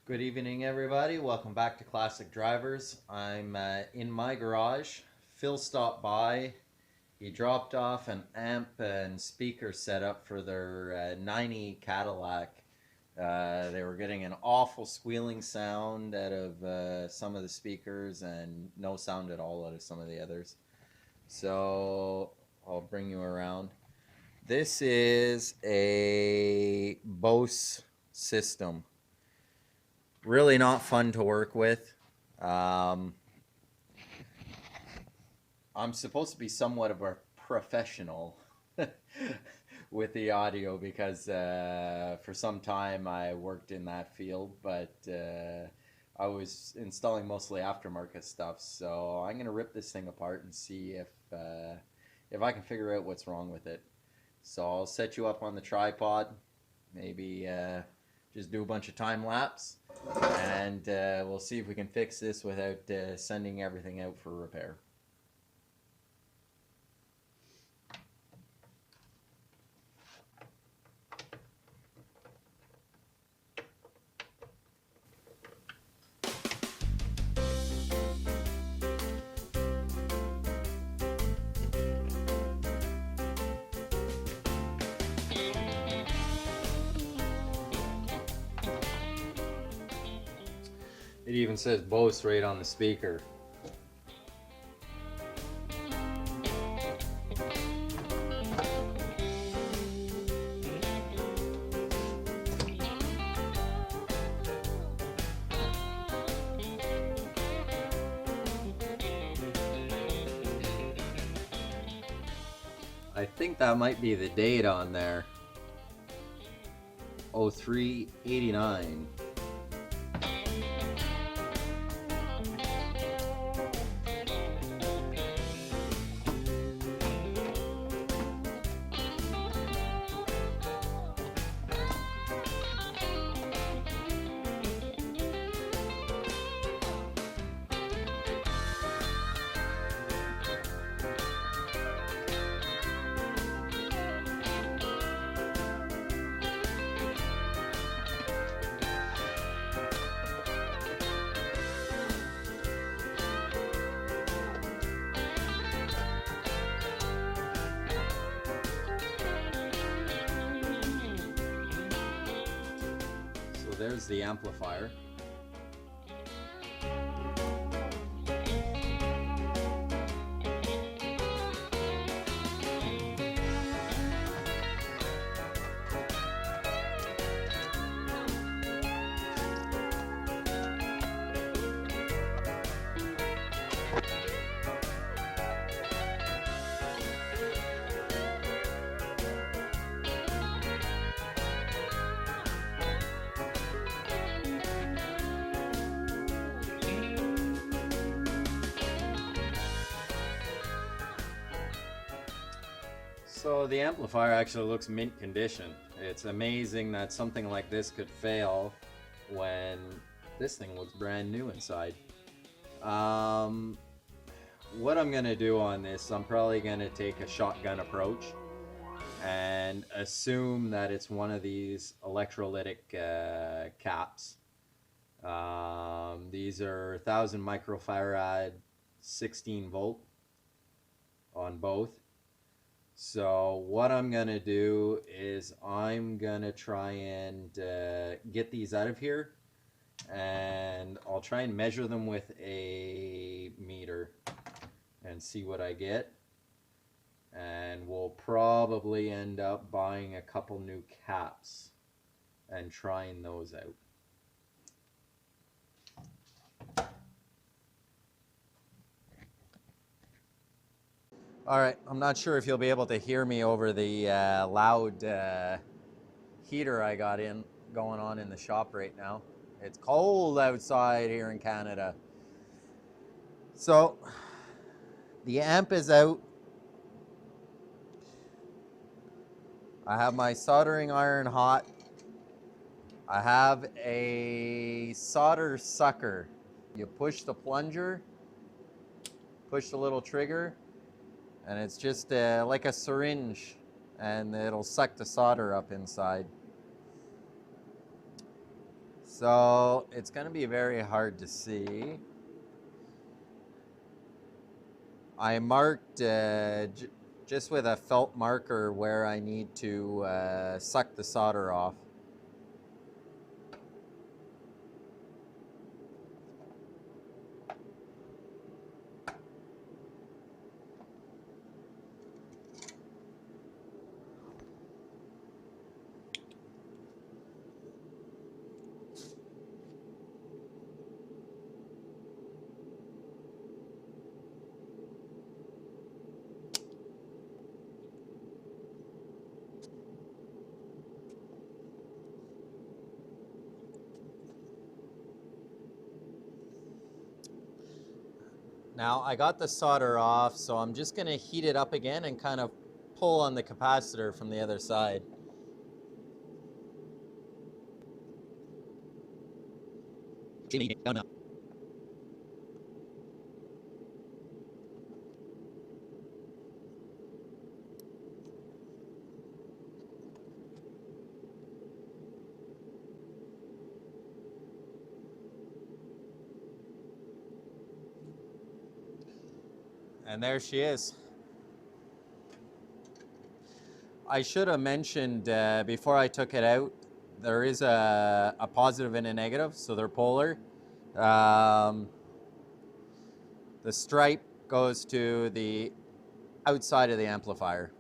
Good evening, everybody. Welcome back to Classic Drivers. I'm in my garage. Phil stopped by. He dropped off an amp and speaker setup for their 90 Cadillac. They were getting an awful squealing sound out of some of the speakers and no sound at all out of some of the others. So I'll bring you around. This is a Bose system. Really not fun to work with. I'm supposed to be somewhat of a professional with the audio because for some time I worked in that field, but I was installing mostly aftermarket stuff. So I'm gonna rip this thing apart and see if I can figure out what's wrong with it. So I'll set you up on the tripod, maybe just do a bunch of time lapse, and we'll see if we can fix this without sending everything out for repair. It even says Bose right on the speaker. I think that might be the date on there. 0389. So there's the amplifier. So the amplifier actually looks mint condition. It's amazing that something like this could fail when this thing looks brand new inside. What I'm gonna do on this, I'm probably gonna take a shotgun approach and assume that it's one of these electrolytic caps. These are 1000 microfarad 16 volt on both. So what I'm gonna do is I'm gonna try and get these out of here, and I'll try and measure them with a meter and see what I get. And we'll probably end up buying a couple new caps and trying those out. All right, I'm not sure if you'll be able to hear me over the loud heater I got going on in the shop right now. It's cold outside here in Canada. So the amp is out. I have my soldering iron hot. I have a solder sucker. You push the plunger, push the little trigger, and it's just like a syringe, and it'll suck the solder up inside. So it's going to be very hard to see. I marked just with a felt marker where I need to suck the solder off. Now I got the solder off, so I'm just going to heat it up again and kind of pull on the capacitor from the other side. And there she is. I should have mentioned before I took it out, there is a positive and a negative, so they're polar. The stripe goes to the outside of the amplifier.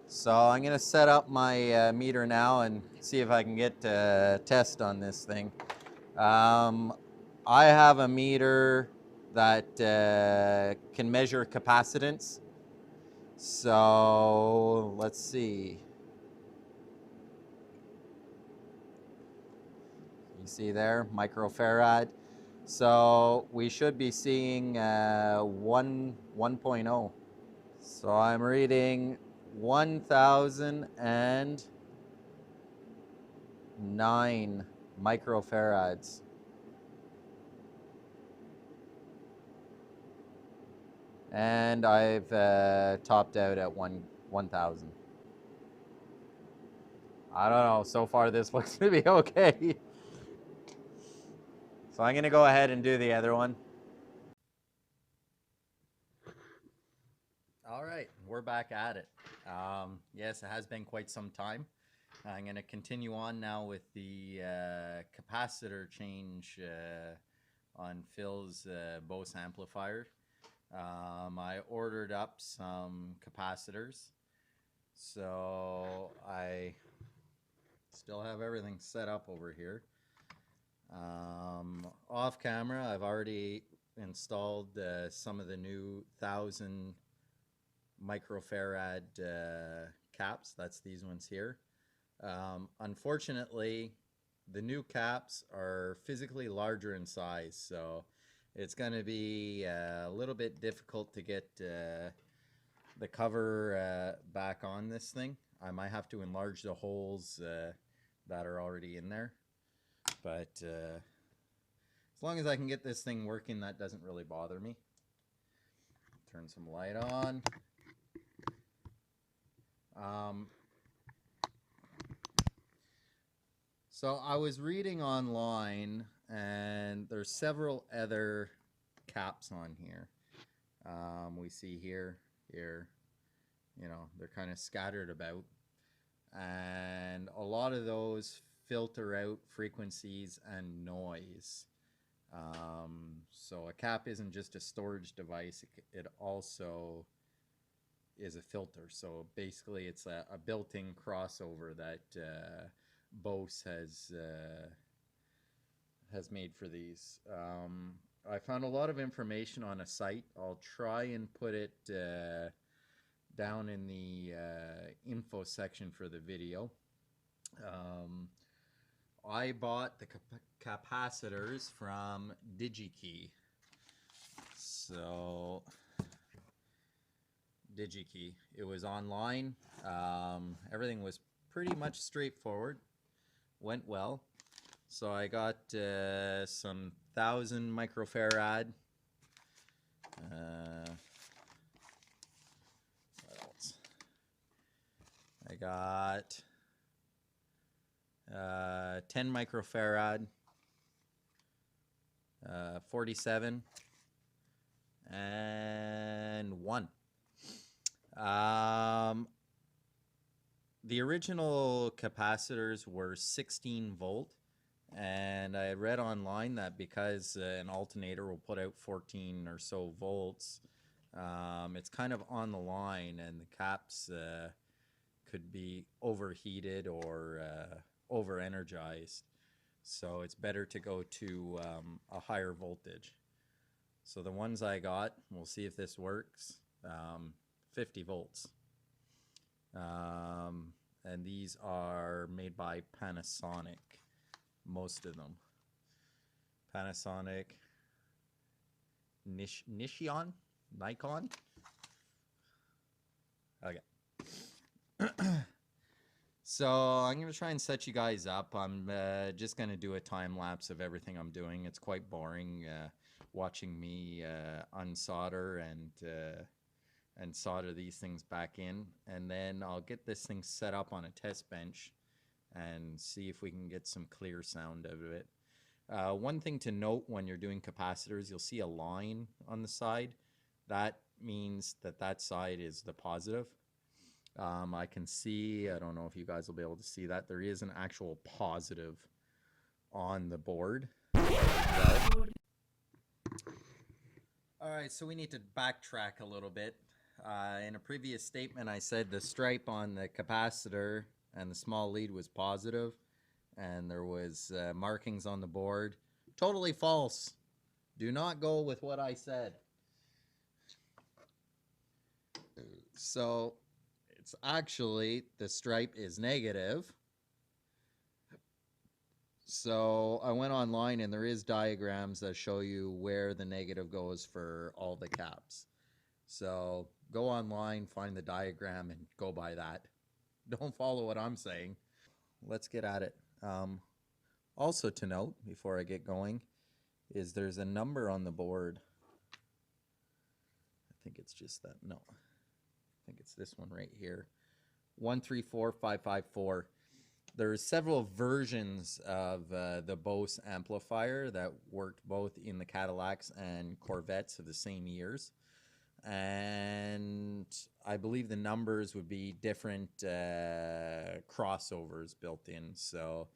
So I'm going to set up my meter now and see if I can get a test on this thing. I have a meter that can measure capacitance. So let's see. You see there, microfarad. So we should be seeing 1.0. So I'm reading 1,009 microfarads. And I've topped out at 1,000. I don't know, so far this looks to be okay. So I'm gonna go ahead and do the other one. All right, we're back at it. Yes, it has been quite some time. I'm gonna continue on now with the capacitor change on Phil's Bose amplifier. I ordered up some capacitors, so I still have everything set up over here. Off camera, I've already installed some of the new 1,000 microfarad caps. That's these ones here. Unfortunately, the new caps are physically larger in size, so it's going to be a little bit difficult to get the cover back on this thing. I might have to enlarge the holes that are already in there. But as long as I can get this thing working, that doesn't really bother me. Turn some light on. So I was reading online, and there's several other caps on here. We see here, you know, they're kind of scattered about, and a lot of those filter out frequencies and noise. So a cap isn't just a storage device, it also is a filter. So basically it's a built-in crossover that Bose has made for these. I found a lot of information on a site. I'll try and put it down in the info section for the video. I bought the capacitors from digikey. So digikey, it was online. Everything was pretty much straightforward, went well. So I got some 1,000 microfarad. What else? I got 10 microfarad, 47, and 1. The original capacitors were 16 volt, and I read online that because an alternator will put out 14 or so volts, it's kind of on the line, and the caps could be overheated or over-energized. So it's better to go to a higher voltage. So the ones I got, we'll see if this works, 50 volts. And these are made by Panasonic, most of them. Panasonic, Nikon? Okay. So I'm going to try and set you guys up. I'm just going to do a time lapse of everything I'm doing. It's quite boring watching me unsolder and solder these things back in. And then I'll get this thing set up on a test bench and see if we can get some clear sound out of it. One thing to note when you're doing capacitors, you'll see a line on the side. That means that that side is the positive. I can see, I don't know if you guys will be able to see that, there is an actual positive on the board. Alright, so we need to backtrack a little bit. In a previous statement I said the stripe on the capacitor and the small lead was positive, and there was markings on the board. Totally false. Do not go with what I said. So it's actually, the stripe is negative. So I went online and there is diagrams that show you where the negative goes for all the caps. So go online, find the diagram, and go by that. Don't follow what I'm saying. Let's get at it. Also to note, before I get going, is there's a number on the board. I think it's just that. No. I think it's this one right here. 134554. There's several versions of the Bose amplifier that worked both in the Cadillacs and Corvettes of the same years. And I believe the numbers would be different crossovers built in. So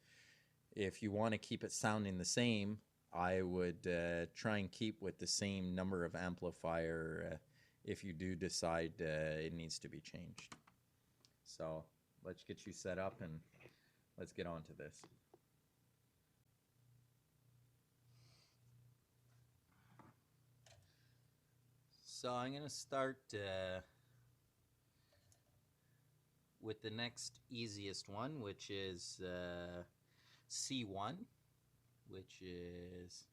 if you want to keep it sounding the same, I would try and keep with the same number of amplifier if you do decide it needs to be changed. So let's get you set up and let's get on to this. So I'm going to start with the next easiest one, which is C1, which is,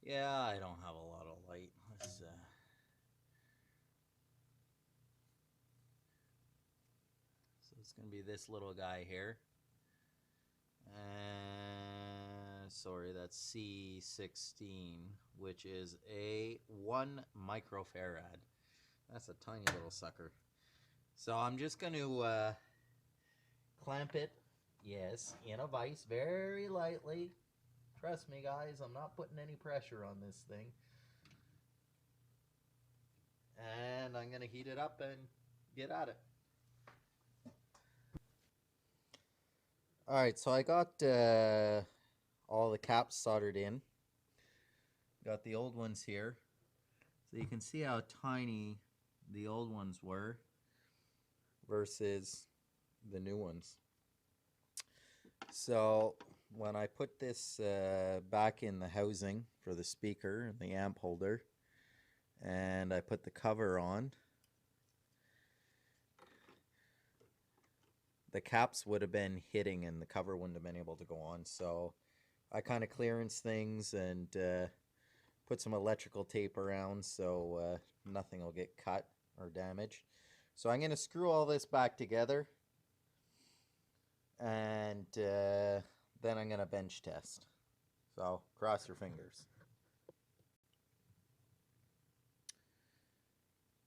yeah, I don't have a lot of light. Let's so it's going to be this little guy here. Sorry, that's C16, which is a 1 microfarad. That's a tiny little sucker. So I'm just going to clamp it, yes, in a vise very lightly. Trust me, guys, I'm not putting any pressure on this thing. And I'm going to heat it up and get at it. Alright, so I got all the caps soldered in. Got the old ones here. So you can see how tiny the old ones were versus the new ones. So when I put this back in the housing for the speaker and the amp holder, and I put the cover on, the caps would have been hitting and the cover wouldn't have been able to go on. So I kind of clearance things and put some electrical tape around so nothing will get cut or damaged. So I'm going to screw all this back together, and then I'm going to bench test. So cross your fingers.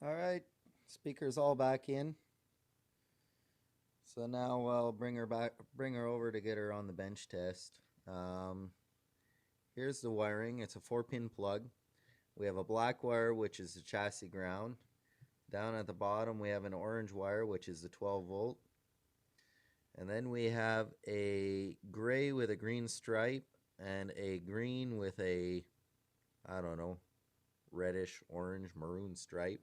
Alright, speaker's all back in. So now I'll bring her over to get her on the bench test. Here's the wiring. It's a 4-pin plug. We have a black wire, which is the chassis ground. Down at the bottom we have an orange wire, which is the 12 volt. And then we have a gray with a green stripe and a green with a, I don't know, reddish, orange, maroon stripe.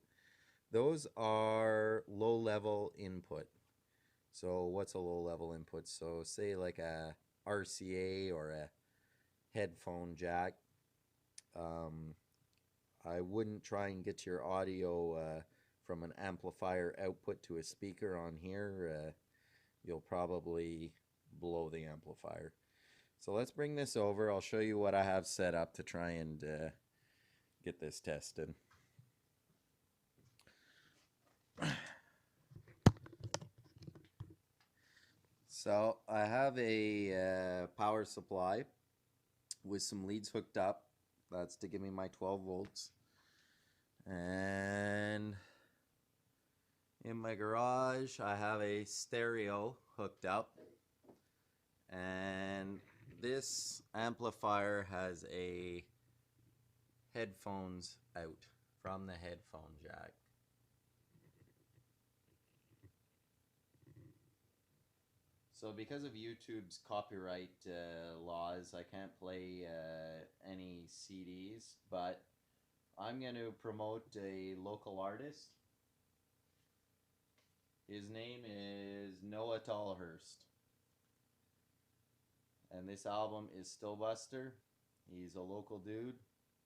Those are low level input. So what's a low level input? So say like a RCA or a headphone jack. I wouldn't try and get your audio from an amplifier output to a speaker on here. You'll probably blow the amplifier. So let's bring this over. I'll show you what I have set up to try and get this tested. So I have a power supply with some leads hooked up. That's to give me my 12 volts. And in my garage I have a stereo hooked up. And this amplifier has a headphones out from the headphone jack. So because of YouTube's copyright laws, I can't play any CDs, but I'm going to promote a local artist. His name is Noah Tallhurst. And this album is Stillbuster. He's a local dude.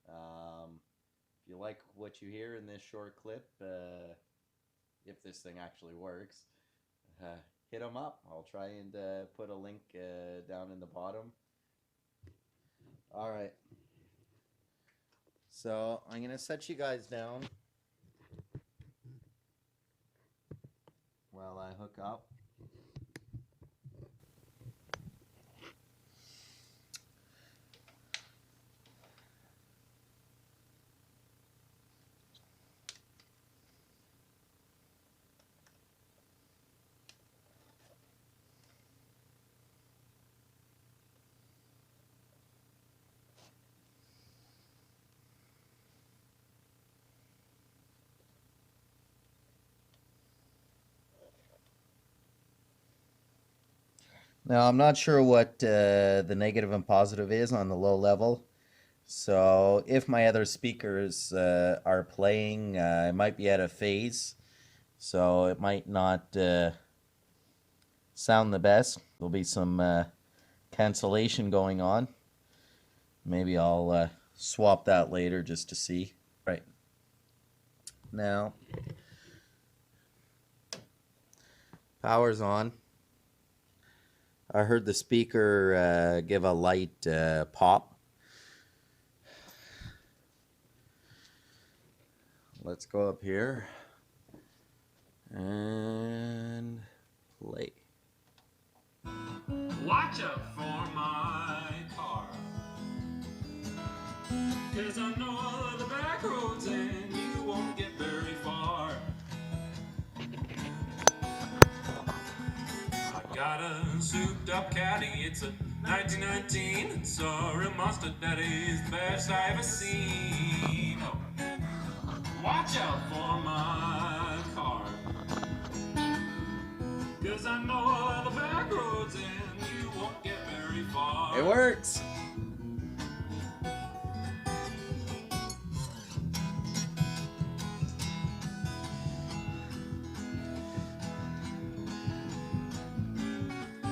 If you like what you hear in this short clip, if this thing actually works, hit him up. I'll try and put a link down in the bottom. Alright. So I'm going to set you guys down while I hook up. Now, I'm not sure what the negative and positive is on the low level. So if my other speakers are playing, I might be out of phase. So it might not sound the best. There'll be some cancellation going on. Maybe I'll swap that later just to see. Right. Now, power's on. I heard the speaker give a light pop. Let's go up here and play. Watch out for my car, 'cause I know all of the back roads and you won't get very far. I got a souped up caddy, it's a 1919. Sorry, Monster Daddy's the best I ever seen. Oh. Watch out for my car, 'cause I know all the back roads and you won't get very far. It works.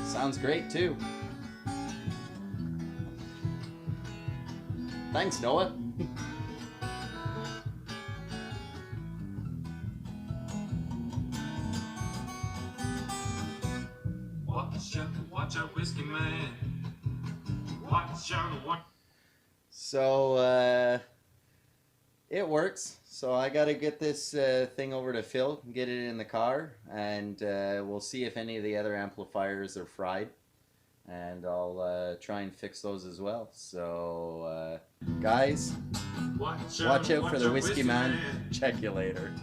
Sounds great too. Thanks, Noah. Watch out, whiskey man. Watch out, So it works. So I got to get this thing over to Phil, get it in the car, and we'll see if any of the other amplifiers are fried. And I'll try and fix those as well. So guys, watch out for the whiskey man. Check you later.